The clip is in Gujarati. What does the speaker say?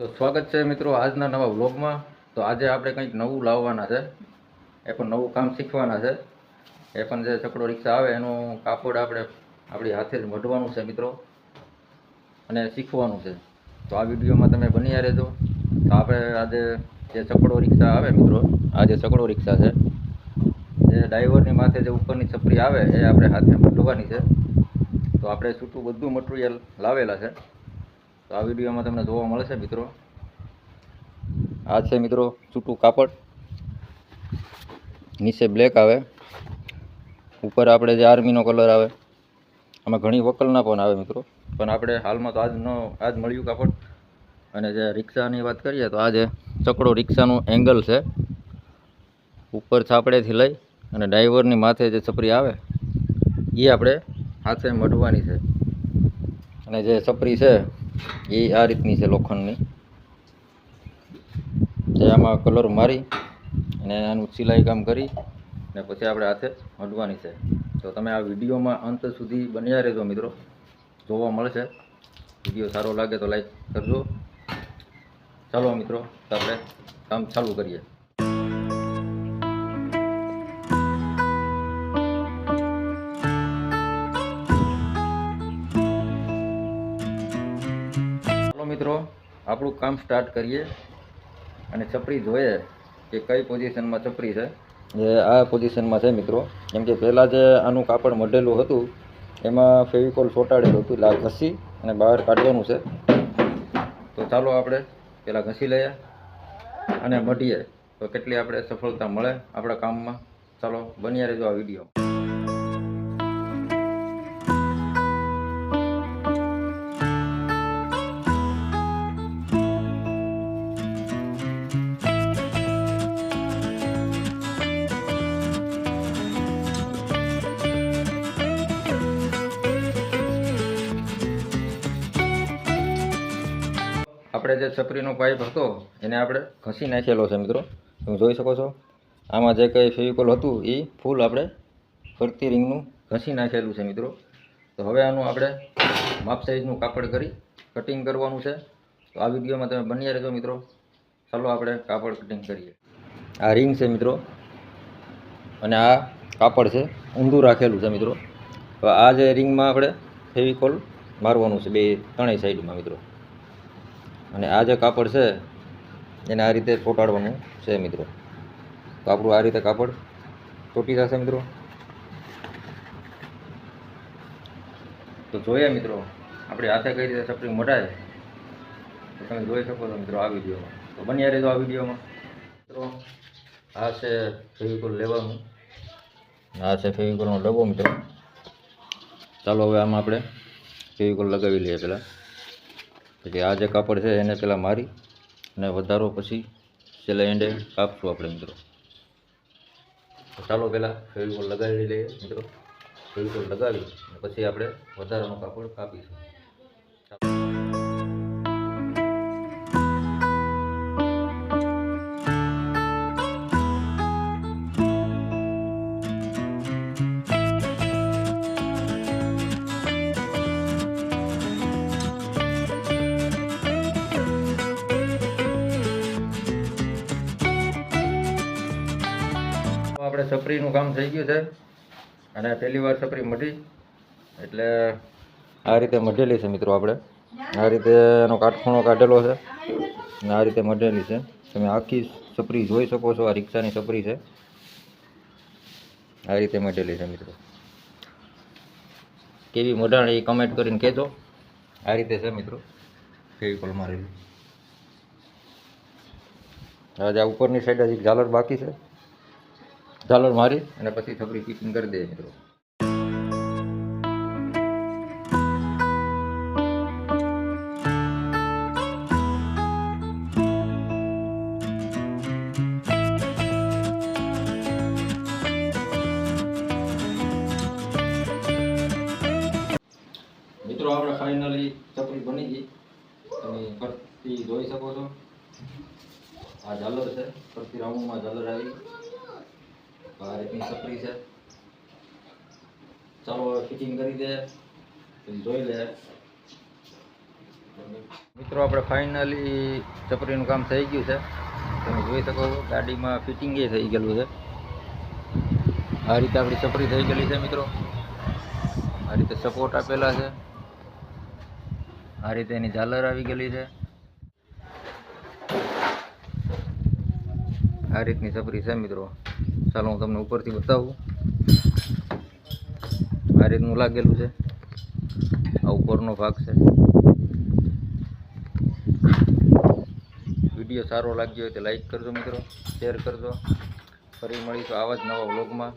તો સ્વાગત છે મિત્રો આજના નવા વ્લોગમાં. તો આજે આપણે કંઈક નવું લાવવાના છે, એ પણ નવું કામ શીખવાના છે. એ પણ જે છકડો રિક્ષા આવે એનું કાપડ આપણે આપણી હાથે જ મઢવાનું છે મિત્રો, અને શીખવાનું છે. તો આ વિડીયોમાં તમે બન્યા રહેજો. તો આપણે આજે જે છકડો રિક્ષા આવે મિત્રો, આ જે છકડો રિક્ષા છે એ ડ્રાઈવરની માથે જે ઉપરની છપરી આવે એ આપણે હાથે મઢવાની છે. તો આપણે છૂટું બધું મટીરિયલ લાવેલા છે. તો આ વિડીયોમાં તમને જોવા મળશે મિત્રો. આ છે મિત્રો છૂટું કાપડ, નીચે બ્લેક આવે, ઉપર આપણે જે આર્મીનો કલર આવે. આમાં ઘણી વકલના પણ આવે મિત્રો, પણ આપણે હાલમાં તો આજ મળ્યું કાપડ. અને જે રિક્ષાની વાત કરીએ તો આ જે છકડો રિક્ષાનું એંગલ છે, ઉપર છાપડેથી લઈ અને ડ્રાઈવરની માથે જે છપરી આવે એ આપણે હાથે મઢવાની છે. અને જે છપરી છે એ આ રીતની છે, લોખંડની. જે આમાં કલર મારી અને આનું સિલાઈ કામ કરી અને પછી આપણે હાથે મઢવાની છે. તો તમે આ વિડીયોમાં અંત સુધી બન્યા રહેજો મિત્રો, જોવા મળશે. વિડીયો સારો લાગે તો લાઈક કરજો. ચાલો મિત્રો, તો આપણે કામ ચાલુ કરીએ. ચાલો મિત્રો, આપણું કામ સ્ટાર્ટ કરીએ અને છપરી જોઈએ કે કઈ પોઝિશનમાં છપરી છે. જે આ પોઝિશનમાં છે મિત્રો, કેમ કે પહેલાં જે આનું કાપડ મઢેલું હતું એમાં ફેવિકોલ ચોંટાડેલું હતું, એટલે આ ઘસી અને બહાર કાઢવાનું છે. તો ચાલો આપણે પહેલાં ઘસી લઈએ અને મઢીએ, તો કેટલી આપણે સફળતા મળે આપણા કામમાં. ચાલો બન્યા રહેજો આ વિડીયો. આપણે જે છપરીનો પાઇપ હતો એને આપણે ઘસી નાખેલો છે મિત્રો, તમે જોઈ શકો છો. આમાં જે કંઈ ફેવિકોલ હતું એ ફૂલ આપણે ફરતી રિંગનું ઘસી નાખેલું છે મિત્રો. તો હવે આનું આપણે માપ સાઈઝનું કાપડ કરી કટિંગ કરવાનું છે. તો આ વિડીયોમાં તમે બન્યા રહેજો મિત્રો. ચાલો આપણે કાપડ કટિંગ કરીએ. આ રિંગ છે મિત્રો, અને આ કાપડ છે, ઊંધું રાખેલું છે મિત્રો. તો આ જે રિંગમાં આપણે ફેવિકોલ મારવાનું છે ત્રણેય સાઈડમાં મિત્રો. અને આ જે કાપડ છે એને આ રીતે ચોંટાડવાનું છે મિત્રો. તો આપણું આ રીતે કાપડ ચોંટી જશે મિત્રો. તો જોઈએ મિત્રો આપણે હાથે કઈ રીતે છપરી મઢાય, તો તમે જોઈ શકો છો મિત્રો આ વિડીયોમાં. તો બન્યા રહેજો આ વિડીયોમાં મિત્રો. આ છે ફેવિકોલ લેવાનું, આ છે ફેવિકોલનો ડબ્બો મિત્રો. ચાલો હવે આમાં આપણે ફેવિકોલ લગાવી લઈએ પહેલાં. પછી આ જે કાપડ છે એને પહેલાં મારી અને વધારો પછી છેલ્લે એન્ડે કાપશું આપણે મિત્રો. તો ચાલો પહેલાં ફેવિકોલ લગાવી લઈએ મિત્રો. ફેવિકોલ લગાવી અને પછી આપણે વધારાનું કાપડ કાપીશું. આપણે છપરીનું કામ થઈ ગયું છે, અને પહેલી વાર છપરી મઢી એટલે આ રીતે મઢેલી છે મિત્રો. આપણે આ રીતે એનો કાટખૂણો કાઢેલો છે અને આ રીતે મઢેલી છે. તમે આખી છપરી જોઈ શકો છો. આ રિક્ષાની છપરી છે, આ રીતે મઢેલી છે મિત્રો. કેવી મઢાણી એ કમેન્ટ કરીને કહેજો. આ રીતે છે મિત્રો ફેવિકોલ મારેલું. આજે આ ઉપરની સાઈડ હજી ઝાલર બાકી છે, ઝાલર મારી અને પછી છપરી ફિટિંગ કરી દઈએ મિત્રો. મિત્રો આપણે ફાઇનલી છપરી બની ગઈ, તમે ફરતી જોઈ શકો છો. આ ઝાલર છે, ફરતી રાઉન્ડમાં ઝાલર આવી. આ રીતની છપરી છે. ચાલો ફિટિંગ કરી દે, પછી જોઈ લે મિત્રો આપણે ફાઇનલી ચપરીનું કામ થઈ ગયું છે. તમે જોઈ શકો છો ગાડીમાં ફિટિંગ એ થઈ ગયેલું છે. આ રીતે આપણી ચપરી થઈ ગયેલી છે મિત્રો. આ રીતે સપોર્ટ આપેલા છે. આ રીતે એની ઝાલર આવી ગયેલી છે. આ રીતની ચપરી છે મિત્રો. ચાલો હું તમને ઉપરથી બતાવું. આ રીતનું લાગેલું છે. આ ઉપરનો ભાગ છે. વિડીયો સારો લાગ્યો હોય તો લાઈક કરજો મિત્રો, શેર કરજો. ફરી મળીશું આવા જ નવા વ્લોગમાં.